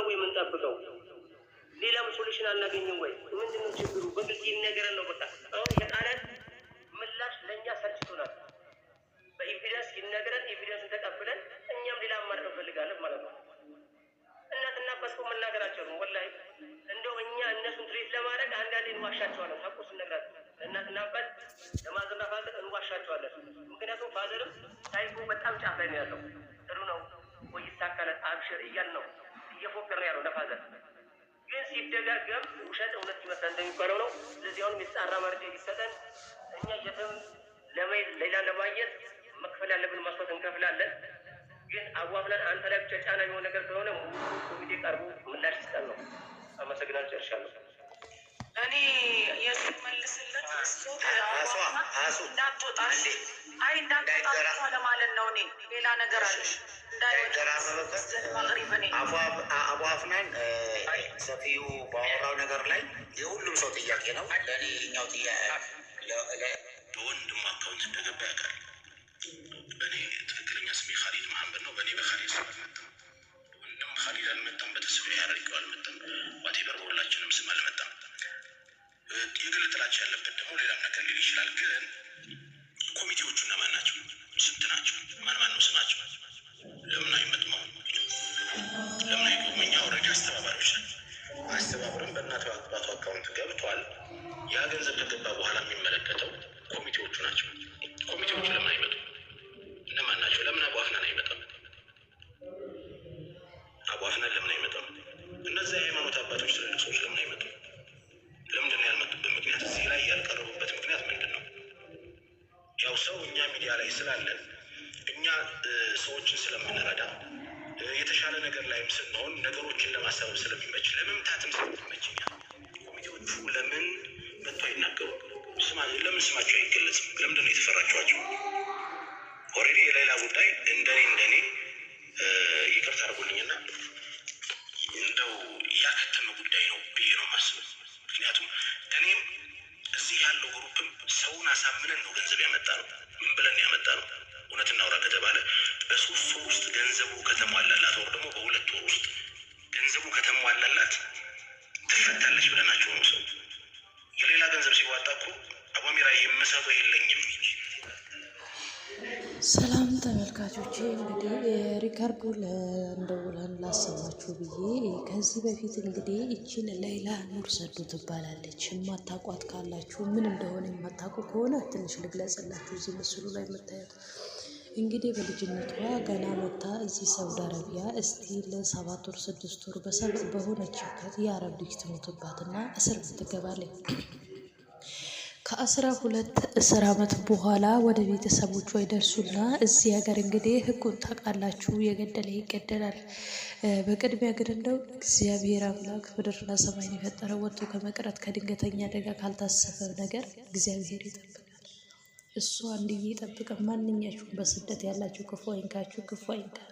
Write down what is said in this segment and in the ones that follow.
ነው ወይ የምንጠብቀው? ሌላም ሶሉሽን አናገኝም ወይ? ምንድነው ችግሩ? በግልጽ ይነገረን ነው በቃ። አሁን የቃላት ምላሽ ለእኛ ሰልችቶናል። በኤቪደንስ ይነገረን፣ ኤቪደንስን ተቀብለን እኛም ሌላ አማራጭ እንፈልጋለን ማለት ነው። እናትና አባት እኮ መናገራቸው ነው ወላሂ። እንደው እኛ እነሱን ትሬት ለማድረግ አንዳንዴ እንዋሻቸዋለን። ሀቁ ስንነግራቸው እናትና አባት ለማዘርና ፋዘር እንዋሻቸዋለን። ምክንያቱም ፋዘርም ሳይኮ በጣም ጫፍ ላይ ነው ያለው። ጥሩ ነው ወይ ይሳካለን፣ አብሽር እያል ነው እየፎከር ነው ያለው ለፋዘር። ግን ሲደጋገም ውሸት እውነት ይመስላል እንደሚባለው ነው። ስለዚህ አሁን የተጣራ መረጃ ይሰጠን። እኛ የትም ለመሄድ ሌላ ለማየት መክፈል ያለብን መስዋዕት እንከፍላለን። ግን አዋፍለን አንተ ላይ ብቻ ጫና የሚሆን ነገር ስለሆነ ሙሉ ኮሚቴ ቀርቦ ምላሽ ይስጠን ነው። አመሰግናለሁ። ጨርሻለሁ። እኔ የሱን መልስለት እንዳትወጣ ለማለት ነው። እኔ ሌላ ነገር አለ አቡ አፍናን ሰፊው ባወራው ነገር ላይ የሁሉም ሰው ጥያቄ ነው። ለእኔ ኛው በወንድሙ አካውንት እንደገባ ያውቃል። በእኔ ትክክለኛ ስሜ ካሊድ መሐመድ ነው። በእኔ በካሊድ ስም አልመጣም። ወንድም ካሊድ አልመጣም። በተስፋ ያደርገው አልመጣም። ዋቴበር በሁላችንም ስም አልመጣም። የግል ጥላቻ ያለበት ደግሞ ሌላም ነገር ሊል ይችላል። ግን ኮሚቴዎቹ እነማን ናቸው? ስንት ናቸው? ማን ነው ስማቸው? ለምን አይመጡም? ለምን አይገቡም? እኛ ወረዳ አስተባባሪዎች ነን። አስተባብረን በእናት አባቱ አካውንት ገብቷል። ያ ገንዘብ ከገባ በኋላ የሚመለከተው ኮሚቴዎቹ ናቸው። ኮሚቴዎቹ ለምን አይመጡም? እነማን ናቸው? ለምን አቡ አፍናን አይመጣም? አቡ አፍናን ለምን አይመጣም? እነዚያ የሃይማኖት አባቶች ትልልቅ ሰዎች ለምን አይመጡም? ለምንድን ነው ያልመጡበት ምክንያት? እዚህ ላይ ያልቀረቡበት ምክንያት ምንድን ነው? ያው ሰው እኛ ሚዲያ ላይ ስላለን እኛ ሰዎችን ስለምንረዳ የተሻለ ነገር ላይም ስንሆን ነገሮችን ለማሰበብ ስለሚመች ለመምታትም ስለሚመችኛ ኮሚቴዎቹ ለምን መጥቶ አይናገሩ? ለምን ስማቸው አይገለጽም? ለምንድን ነው የተፈራችኋቸው? ኦልሬዲ የሌላ ጉዳይ እንደኔ ይቅርታ አድርጎልኝና እንደው ያከተመ ጉዳይ ነው ብዬ ነው የማስበው። ምክንያቱም እኔም እዚህ ያለው ግሩፕም ሰውን አሳምነን ነው ገንዘብ ያመጣ ነው። ምን ብለን ያመጣ ነው? እውነት እናውራ ከተባለ በ3 ወር ውስጥ ገንዘቡ ከተሟላላት ወር ደግሞ በ2 ወር ውስጥ ገንዘቡ ከተሟላላት ትፈታለች ብለናቸው ነው። ሰው የሌላ ገንዘብ ሲዋጣ እኮ አቧሚራ የምሰጠው የለኝም። ሰላም ተመልካቾቼ፣ እንግዲህ ሪካርዶ እንደውለን ላሰማችሁ ብዬ ከዚህ በፊት እንግዲህ እቺን ሌላ ኑር ሰዱ ትባላለች። የማታቋት ካላችሁ ምን እንደሆነ የማታውቁ ከሆነ ትንሽ ልግለጽላችሁ። እዚህ ምስሉ ላይ የምታዩት እንግዲህ በልጅነቷ ገና መታ እዚህ ሳውዲ አረቢያ እስቲል 7 ወር 6 ወር በሆነችበት የአረብ ልጅ ትሞትባትና እስር ቤት ትገባለች። ከ12 ዓመት በኋላ ወደ ቤተሰቦቿ ይደርሱና እዚህ ሀገር እንግዲህ ሕጉን ታውቃላችሁ፣ የገደለ ይገደላል። በቅድሚያ ግን እንደው እግዚአብሔር አምላክ ምድርና ሰማይን የፈጠረ ወጥቶ ከመቅረት ከድንገተኛ አደጋ ካልታሰበ ነገር እግዚአብሔር ይጠብቃል። እሱ አንድዬ ይጠብቃል። ማንኛችሁም በስደት ያላችሁ ክፉ አይንካችሁ፣ ክፉ አይንካል።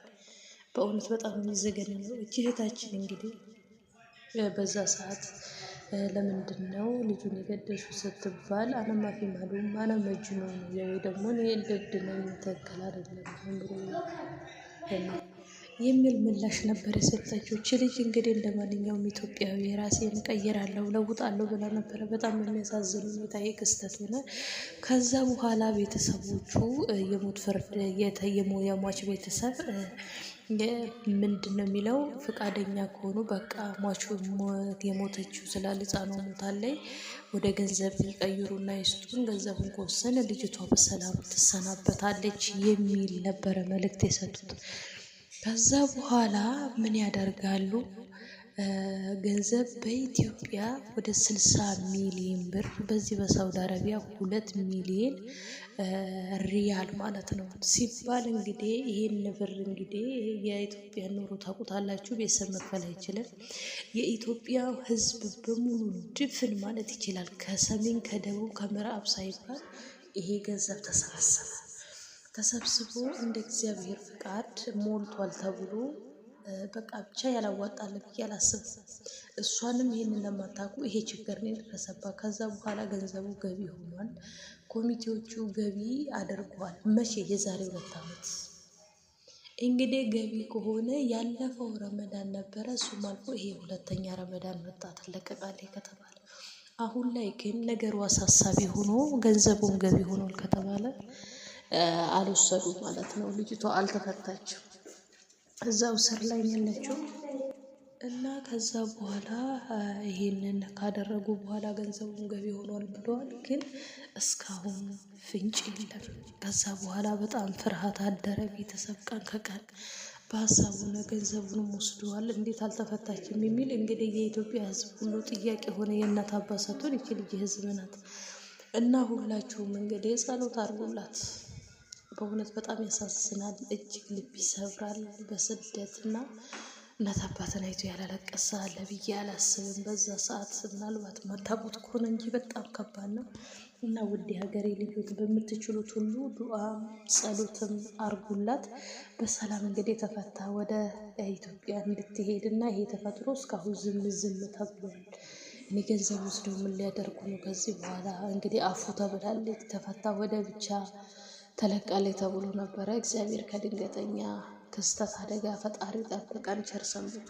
በእውነት በጣም የሚዘገን ነው። እቺ እህታችን እንግዲህ በዛ ሰዓት ለምንድን ነው ልጁን የገደልሹ ስትባል አነማፊ ማሉም አነመጁ ነው ወይ ደግሞ እንደድ ነው ተከል አይደለም የሚል ምላሽ ነበር የሰጠችው። እቺ ልጅ እንግዲህ እንደማንኛውም ኢትዮጵያዊ ራሴን እቀይራለሁ ለውጣለሁ ብላ ነበረ። በጣም የሚያሳዝን ሁኔታ ክስተት ሆነ። ከዛ በኋላ ቤተሰቦቹ የሞት ፍርድ የሟች ቤተሰብ ምንድን ነው የሚለው ፍቃደኛ ከሆኑ በቃ ሟቹ የሞተችው ስላለ ሕፃኗ ሞታለች ወደ ገንዘብ ይቀይሩና ይስጡን፣ ገንዘቡን ከወሰነ ልጅቷ በሰላም ትሰናበታለች የሚል ነበረ መልእክት የሰጡት። ከዛ በኋላ ምን ያደርጋሉ? ገንዘብ በኢትዮጵያ ወደ 60 ሚሊዮን ብር፣ በዚህ በሳውዲ አረቢያ 2 ሚሊዮን ሪያል ማለት ነው ሲባል እንግዲህ ይህን ብር እንግዲህ የኢትዮጵያ ኑሮ ታውቁታላችሁ። ቤተሰብ መክፈል አይችልም። የኢትዮጵያ ሕዝብ በሙሉ ድፍን ማለት ይችላል ከሰሜን ከደቡብ ከምዕራብ ሳይባል ይሄ ገንዘብ ተሰብስቦ እንደ እግዚአብሔር ፍቃድ ሞልቷል ተብሎ በቃ ብቻ ያላዋጣል ብዬ አላስብም። እሷንም ይሄን እንደማታውቁ ይሄ ችግር ነው የደረሰባት። ከዛ በኋላ ገንዘቡ ገቢ ሆኗል። ኮሚቴዎቹ ገቢ አድርገዋል። መቼ? የዛሬ 2 ዓመት። እንግዲህ ገቢ ከሆነ ያለፈው ረመዳን ነበረ፣ እሱም አልፎ ይሄ ሁለተኛ ረመዳን መጣ ትለቀቃለች ከተባለ። አሁን ላይ ግን ነገሩ አሳሳቢ ሆኖ ገንዘቡም ገቢ ሆኗል ከተባለ አልወሰዱ ማለት ነው። ልጅቷ አልተፈታችም፣ እዛው ስር ላይ ያለችው እና ከዛ በኋላ ይሄንን ካደረጉ በኋላ ገንዘቡን ገቢ ሆኗል ብለዋል። ግን እስካሁን ፍንጭ የለም። ከዛ በኋላ በጣም ፍርሃት አደረ ቤተሰብ። ቀን ከቀን በሀሳቡና ገንዘቡንም ወስደዋል። እንዴት አልተፈታችም የሚል እንግዲህ የኢትዮጵያ ሕዝብ ሁሉ ጥያቄ ሆነ። የእናት አባሳቱን ይቺ ልጅ ሕዝብ ናት እና ሁላችሁም እንግዲህ ጸሎት አድርጉላት። በእውነት በጣም ያሳዝናል፣ እጅግ ልብ ይሰብራል። በስደት እና እናት አባትን አይቶ ያላለቀሰ አለ ብዬ አላስብም። በዛ ሰዓት ምናልባት ማታውቁት ከሆነ እንጂ በጣም ከባድ ነው እና ውድ ሀገሬ ልጆች በምትችሉት ሁሉ ዱዓም ጸሎትም አርጉላት። በሰላም እንግዲህ ተፈታ ወደ ኢትዮጵያ እንድትሄድ እና ይሄ ተፈጥሮ እስካሁን ዝም ተብሏል። እኔ ገንዘብ ወስደው ምን ሊያደርጉ ነው? ከዚህ በኋላ እንግዲህ አፉ ተብላለች፣ ተፈታ ወደ ብቻ ተለቃለች ተብሎ ነበረ። እግዚአብሔር ከድንገተኛ ክስተት አደጋ ፈጣሪ ጠብቀን። ቸር ሰንብቱ።